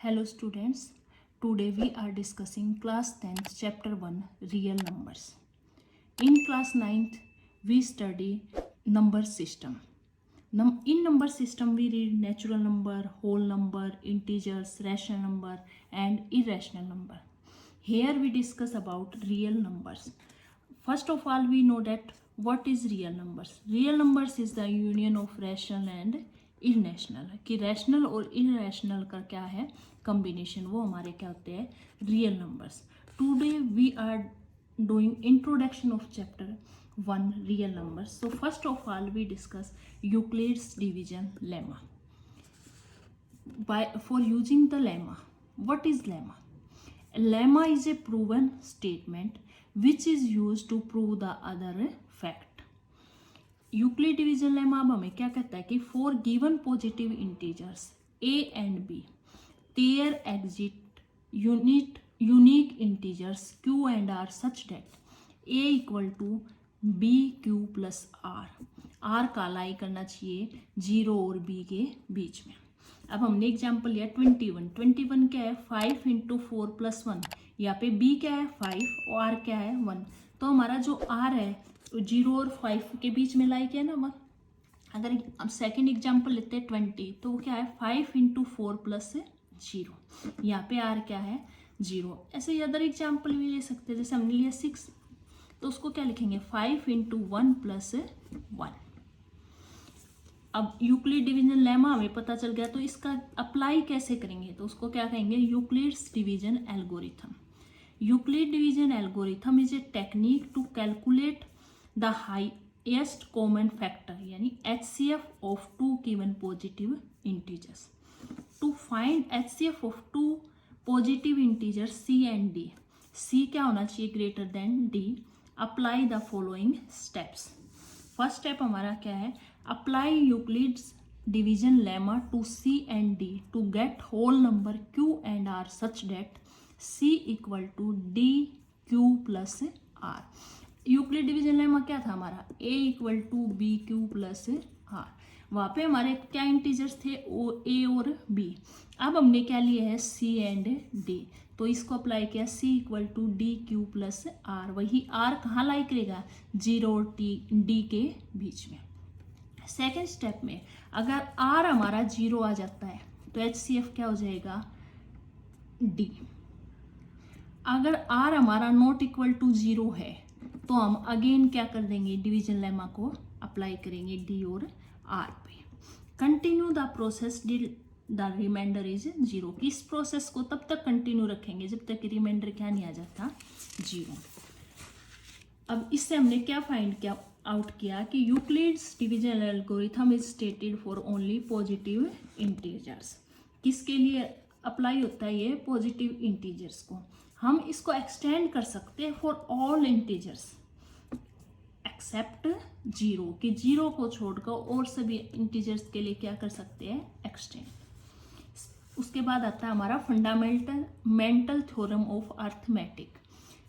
Hello students, today we are discussing class 10th chapter 1 real numbers. In class 9th we study number system. In number system we read natural number, whole number, integers, rational number and irrational number. Here we discuss about real numbers. First of all we know that what is real numbers. Real numbers is the union of rational and irrational कि rational और irrational का क्या है combination, वो हमारे क्या होते हैं real numbers. Today we are doing introduction of chapter 1 real numbers. So first of all we discuss Euclid's division lemma. For using the lemma, what is lemma? Lemma is a proven statement which is used to prove the other fact. Euclid division lemma अब हमें क्या कहता है कि for given positive integers a and b there exist unique integers q and r such that a equal to B Q plus r का लाई करना चाहिए 0 और b के बीच में. अब हमने एग्जाम्पल लिया 21 क्या है 5 इंटू 4 प्लस 1. यहाँ पे b क्या है 5 और r क्या है 1. तो हमारा जो r है 0 और 5 के बीच में लाई किया ना. हम अगर अब सेकेंड एग्जाम्पल लेते हैं 20, तो वो क्या है 5 इंटू 4 प्लस 0. यहाँ पे r क्या है 0. ऐसे ही अदर एग्जाम्पल भी ले सकते हैं. जैसे हमने लिया 6, तो उसको क्या लिखेंगे 5 इंटू 1 प्लस 1. अब यूक्लिड डिवीजन लेमा हमें पता चल गया, तो इसका अप्लाई कैसे करेंगे, तो उसको क्या कहेंगे Euclid's division algorithm. Euclid division algorithm is a technique to calculate the highest common factor यानी HCF of two given positive integers. To find HCF of two positive integers C and D, C क्या होना चाहिए greater than D, apply the following steps. First step हमारा क्या है, apply Euclid's division lemma to C and D to get whole number Q and R such that C equal to D Q plus R. Euclid division lemma क्या था हमारा a equal to B Q plus R. वहाँ पे हमारे क्या integers थे a और b. अब हमने क्या लिया है c एंड d, तो इसको अप्लाई किया c equal to D Q plus R. वही r कहाँ लाई करेगा 0 और d के बीच में. सेकेंड स्टेप में अगर r हमारा 0 आ जाता है तो HCF क्या हो जाएगा d. अगर r हमारा नॉट इक्वल टू 0 है तो हम अगेन क्या कर देंगे डिवीजन लेमा को अप्लाई करेंगे d और r पे. Continue the process till the remainder is 0. कि इस प्रोसेस को तब तक कंटिन्यू रखेंगे जब तक रिमाइंडर क्या नहीं आ जाता 0. अब इससे हमने क्या फाइंड किया आउट किया कि Euclid's division algorithm is stated for only positive integers. किसके लिए अप्लाई होता है ये पॉजिटिव इंटीजर्स को. हम इसको एक्सटेंड कर सकते हैं फॉर ऑल इंटीजर्स एक्सेप्ट 0, कि 0 को छोड़कर और सभी इंटीजर्स के लिए क्या कर सकते हैं एक्सटेंड. उसके बाद आता है हमारा fundamental theorem of arithmetic.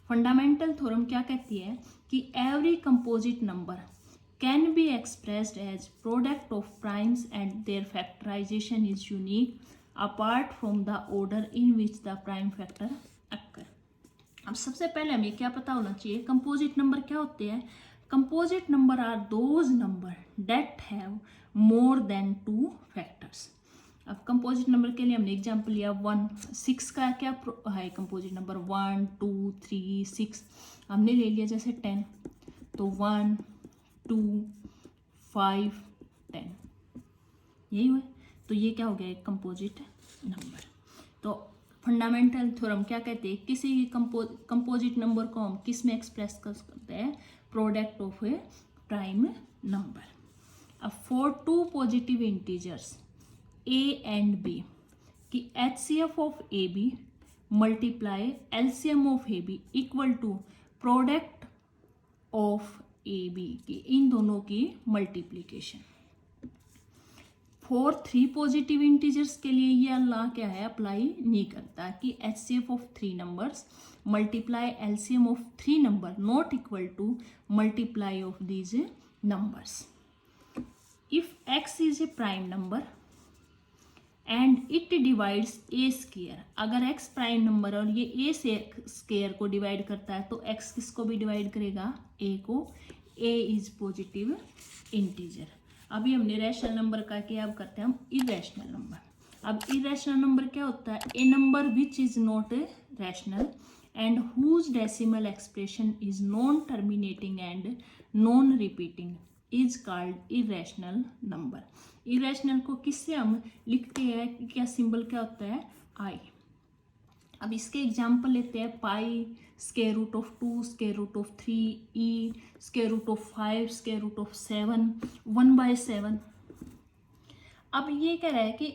Fundamental theorem क्या कहती है कि every composite number can be expressed as product of primes and their factorisation is unique apart from the order in which the prime factor occur. अब सबसे पहले हमें क्या पता होना चाहिए कंपोजिट नंबर क्या होते हैं. Composite number are those numbers that have more than 2 factors. अब कंपोजिट नंबर के लिए हमने एग्जांपल लिया 6 का क्या है कंपोजिट नंबर 1 2 3 6. हमने ले लिया जैसे 10, तो 1 2 5 10 यही हुआ. तो ये क्या हो गया एक कंपोजिट नंबर. तो फंडामेंटल थ्योरम क्या कहते हैं किसी भी कंपोजिट नंबर को हम किस में एक्सप्रेस कर सकते हैं product of a prime number. अब for 2 positive integers a and b की HCF of AB multiply LCM of AB equal to product of AB की इन दोनों की मल्टीप्लीकेशन. फॉर 3 पॉजिटिव इंटीजर्स के लिए ये अल्लाह क्या है अप्लाई नहीं करता कि HCF of 3 numbers multiply LCM of 3 number not equal to multiply of these numbers. If x is a prime number and it divides A square. अगर एक्स प्राइम नंबर और ये ए से स्क्वायर को डिवाइड करता है तो एक्स किसको भी डिवाइड करेगा, ए को। ए इज पॉजिटिव इंटीजर। अभी हमने रैशनल नंबर का किया, अब करते हैं हम इरेशनल नंबर। अब इरेशनल नंबर क्या होता है, a number which is not rational and whose decimal expression is non terminating and non repeating is called irrational number. Irrational को किससे हम लिखते हैं, क्या सिंबल क्या होता है, आई। अब इसके एग्जाम्पल लेते हैं, pi, square root of 2, square root of 3, e, square root of 5, square root of 7, 1/7। अब ये कह रहा है कि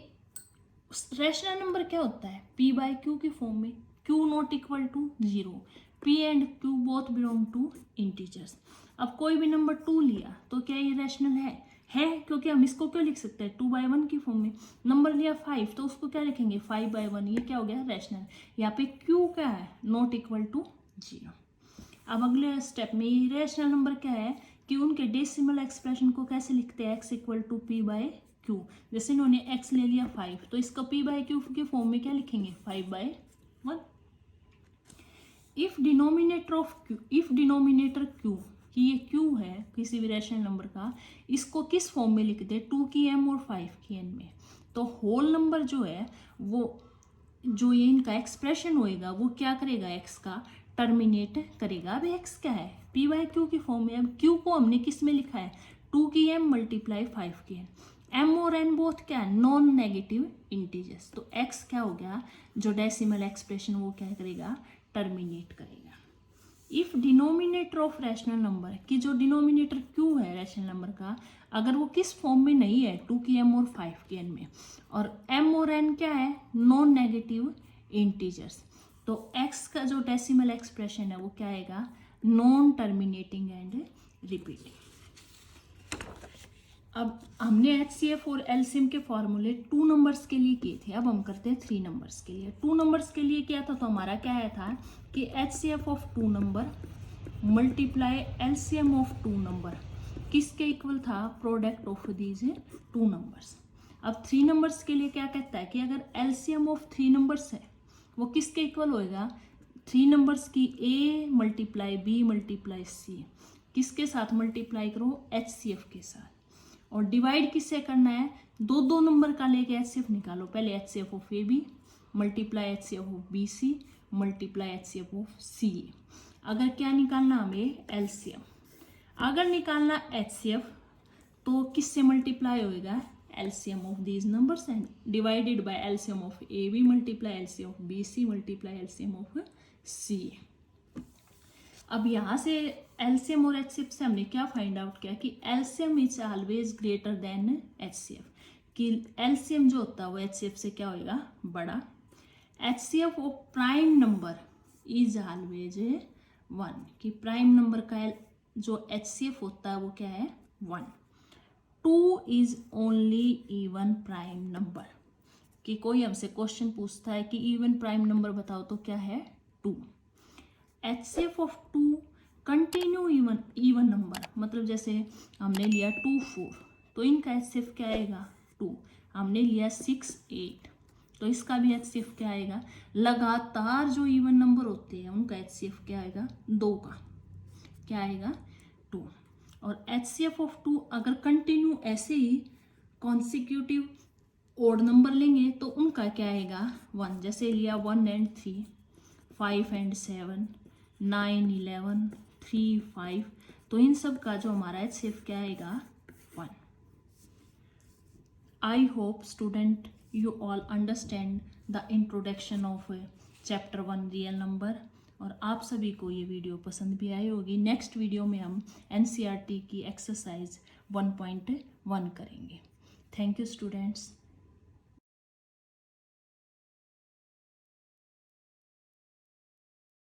रैशनल नंबर क्या होता है, p बाय क्यू की फॉर्म में, q not equal to 0, p and q both belong to integers. अब कोई भी नंबर 2 लिया तो क्या ये रैशनल है, क्योंकि हम इसको क्यों लिख सकते हैं 2/1 की फॉर्म में। नंबर लिया 5 तो उसको क्या लिखेंगे 5/1, ये क्या हो गया रैशनल। यहाँ पे q क्या है, नॉट इक्वल टू 0। अब अगले स्टेप में ये रैशनल नंबर क्या है कि उनके डेसिमल एक्सप्रेशन को कैसे लिखते हैं, x equal to p by Q. जैसे इन्होंने x ले लिया 5 तो इसका p बाय क्यू के फॉर्म में क्या लिखेंगे 5/1। इफ डिनोमिनेटर q, कि ये q है किसी भी रैशनल नंबर का, इसको किस फॉर्म में लिख दे 2 की m और 5 की n में, तो होल नंबर जो है वो जो ये इनका एक्सप्रेशन होएगा वो क्या करेगा, x का टर्मिनेट करेगा। अब x क्या है p बाय क्यू की फॉर्म में। अब q को हमने किस में लिखा है 2 की m मल्टीप्लाई 5 की n, m और n बोथ क्या है नॉन नेगेटिव इंटीजर्स। तो x क्या हो गया, जो डेसिमल एक्सप्रेशन वो क्या करेगा टर्मिनेट करेगा। If denominator of rational number, कि जो डिनोमिनेटर q है रैशनल नंबर का, अगर वो किस फॉर्म में नहीं है 2 की m और 5 की n में, और m और n क्या है नॉन नेगेटिव इंटीजर्स, तो x का जो डेसिमल एक्सप्रेशन है वो क्या आएगा नॉन टर्मिनेटिंग एंड रिपीटिंग। अब हमने HCF और LCM के फॉर्मूले 2 नंबर्स के लिए किए थे, अब हम करते हैं 3 नंबर्स के लिए। 2 नंबर्स के लिए किया था तो हमारा क्या आया था कि HCF of 2 number multiply LCM of 2 number किसके इक्वल था, प्रोडक्ट ऑफ दीज 2 नंबर्स। अब 3 नंबर्स के लिए क्या कहता है कि अगर LCM ऑफ 3 नंबर्स है वो किसके इक्वल होएगा, 3 नंबर्स की A multiply B multiply C, किसके साथ मल्टीप्लाई करो HCF के साथ, और डिवाइड किससे करना है, 2 नंबर का लेके HCF निकालो। पहले HCF of AB multiply HCF of BC multiply HCF of CA। अगर क्या निकालना हमें LCM, अगर निकालना HCF तो किससे मल्टीप्लाई होएगा LCM of these numbers and divided by LCM of AB multiply LCM of BC multiply LCM of CA। अब यहाँ से LCM और HCF से हमने क्या फाइंड आउट किया कि LCM is always greater than HCF, कि LCM जो होता है वो HCF से क्या होएगा बड़ा। HCF of prime number is always 1, कि प्राइम नंबर का जो HCF होता है वो क्या है 1। 2 is only even prime number, कि कोई हमसे क्वेश्चन पूछता है कि इवन प्राइम नंबर बताओ तो क्या है 2। HCF of 2 continue even number, मतलब जैसे हमने लिया 2 4 तो इनका HCF क्या आएगा 2। हमने लिया 6 8 तो इसका भी HCF क्या आएगा। लगातार जो इवन नंबर होते हैं उनका HCF क्या आएगा 2 का क्या आएगा 2। और HCF ऑफ 2 अगर कंटिन्यू ऐसे ही कॉन्सिक्यूटिव ओड नंबर लेंगे तो उनका क्या आएगा 1। जैसे लिया 1 एंड 3, 5 एंड 7, 9 11 3 5, तो इन सब का जो हमारा HCF क्या आएगा 1। I hope student you all understand the introduction of chapter 1 real number, और आप सभी को ये वीडियो पसंद भी आई होगी। नेक्स्ट वीडियो में हम NCERT की एक्सरसाइज 1.1 करेंगे। Thank you students.